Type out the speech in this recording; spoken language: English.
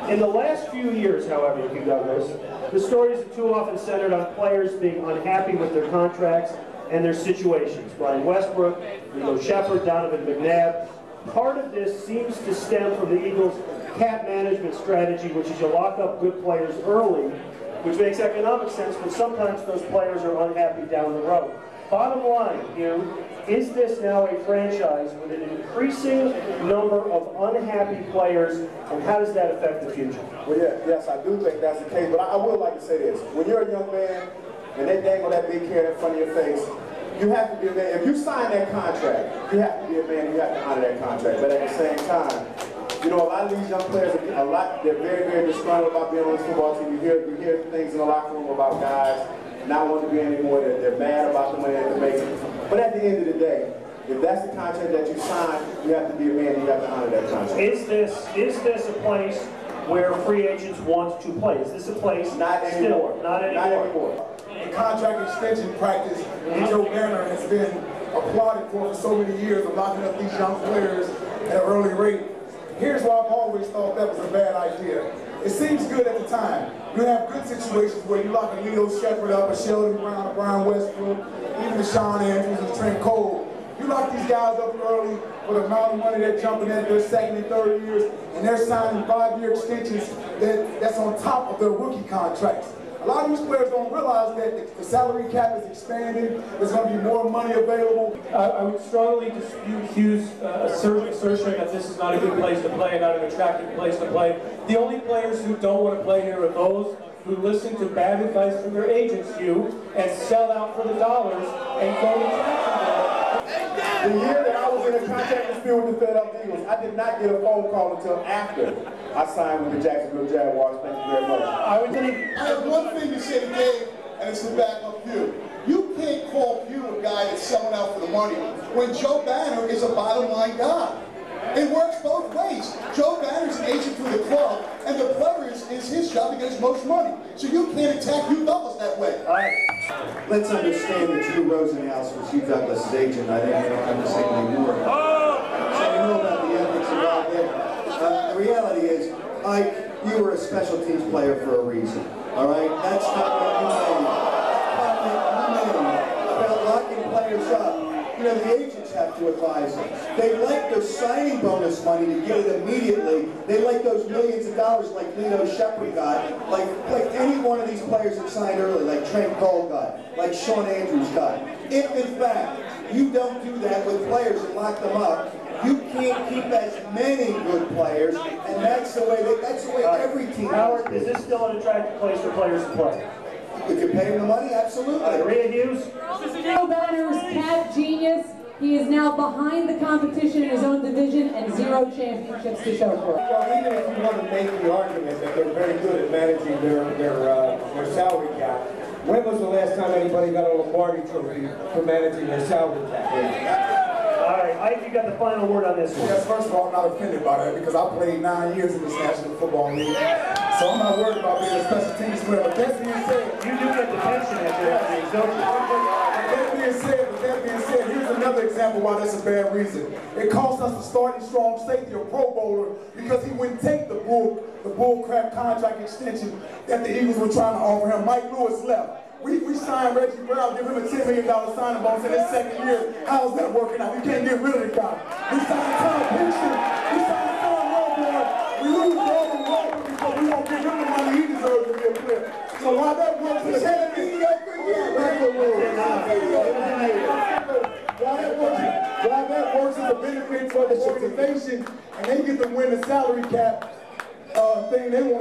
In the last few years, however, Hugh Douglas, the stories are too often centered on players being unhappy with their contracts and their situations. Brian Westbrook, Leo Shepard, Donovan McNabb. Part of this seems to stem from the Eagles' cap management strategy, which is you lock up good players early, which makes economic sense, but sometimes those players are unhappy down the road. Bottom line, Hugh, is this now a franchise with an increasing number of unhappy players, and how does that affect the future? Well, yes, I do think that's the case, but I would like to say this. When you're a young man and they dangle that big carrot in front of your face, you have to be a man. If you sign that contract, you have to be a man, you have to honor that contract. But at the same time, you know, a lot of these young players, they're very, very disgruntled about being on this football team. You hear things in the locker room about guys not wanting to be anymore. They're mad about the money that they're making. But at the end of the day, if that's the contract that you sign, you have to be a man, you have to honor that contract. Is this a place where free agents want to play? Is this a place? Not anymore. Not anymore. The contract extension practice Joe Banner has been applauded for so many years of locking up these young players at an early rate. Here's why I've always thought that was a bad idea. It seems good at the time. You have good situations where you lock a Leo Shepard up, a Sheldon Brown, a Brian Westbrook, even a Shawn Andrews and Trent Cole. You lock these guys up early for the amount of money they're jumping at their second and third years, and they're signing 5-year extensions that's on top of their rookie contracts. A lot of these players don't realize that the salary cap is expanding, there's going to be more money available. I would strongly dispute Hugh's assertion that this is not a good place to play, not an attractive place to play. The only players who don't want to play here are those who listen to bad advice from their agents, Hugh, and sell out for the dollars and go to Jacksonville. The year that I was in a contract dispute with the Philadelphia Eagles, I did not get a phone call until after I signed with the Jacksonville Jaguars. Thank you very much. I have one thing to say to Dave, and it's to back up Hugh. You can't call Hugh a guy that's selling out for the money when Joe Banner is a bottom line guy. It works both ways. Joe Banner's an agent for the club, and the player is his job to get as most money. So you can't attack Hugh Douglas that way. All right. Let's understand that Drew Rosenhaus was Hugh Douglas' agent. I think we don't have to say anymore. So you know about the ethics involved there. The reality is, Ike, you were a special teams player for a reason. All right? That's not what you made. About locking players up. You know, the agents have to advise them. They like their signing bonus money to get it immediately. They like those millions of dollars like Leo Shepard got, like any one of these players that signed early, like Trent Cole got, like Shawn Andrews got. If, in fact, you don't do that with players and lock them up, you can't keep as many good players, and that's the way every team. Howard, is this still an attractive place for players to play? If you're paying the money, absolutely. Maria Hughes? Joe Banner's cap genius. He is now behind the competition in his own division and 0 championships to show for it. Well, even if you want to make the argument that they're very good at managing their salary cap, when was the last time anybody got a Lombardi trophy for managing their salary cap? All right, Ike, you got the final word on this one. Yes, first of all, I'm not offended by that because I played 9 years in this National Football League. So I'm not worried about being a special teams player. But that being said, you do get the pension at your age, don't you? That being said, here's another example why that's a bad reason. It cost us a starting strong safety, a Pro Bowler, because he wouldn't take the bull crap contract extension that the Eagles were trying to offer him. Mike Lewis left. We signed Reggie Brown, give him a $10 million signing bonus in his second year. How's that working out? We can't get rid of the guy. We signed Tom Pinson. We signed Tom Roboy. We lose Robin Roper because we won't give him the money he deserves to be a player. So while that works in the while that works as a benefit for the organization, and they get to win the salary cap thing they want.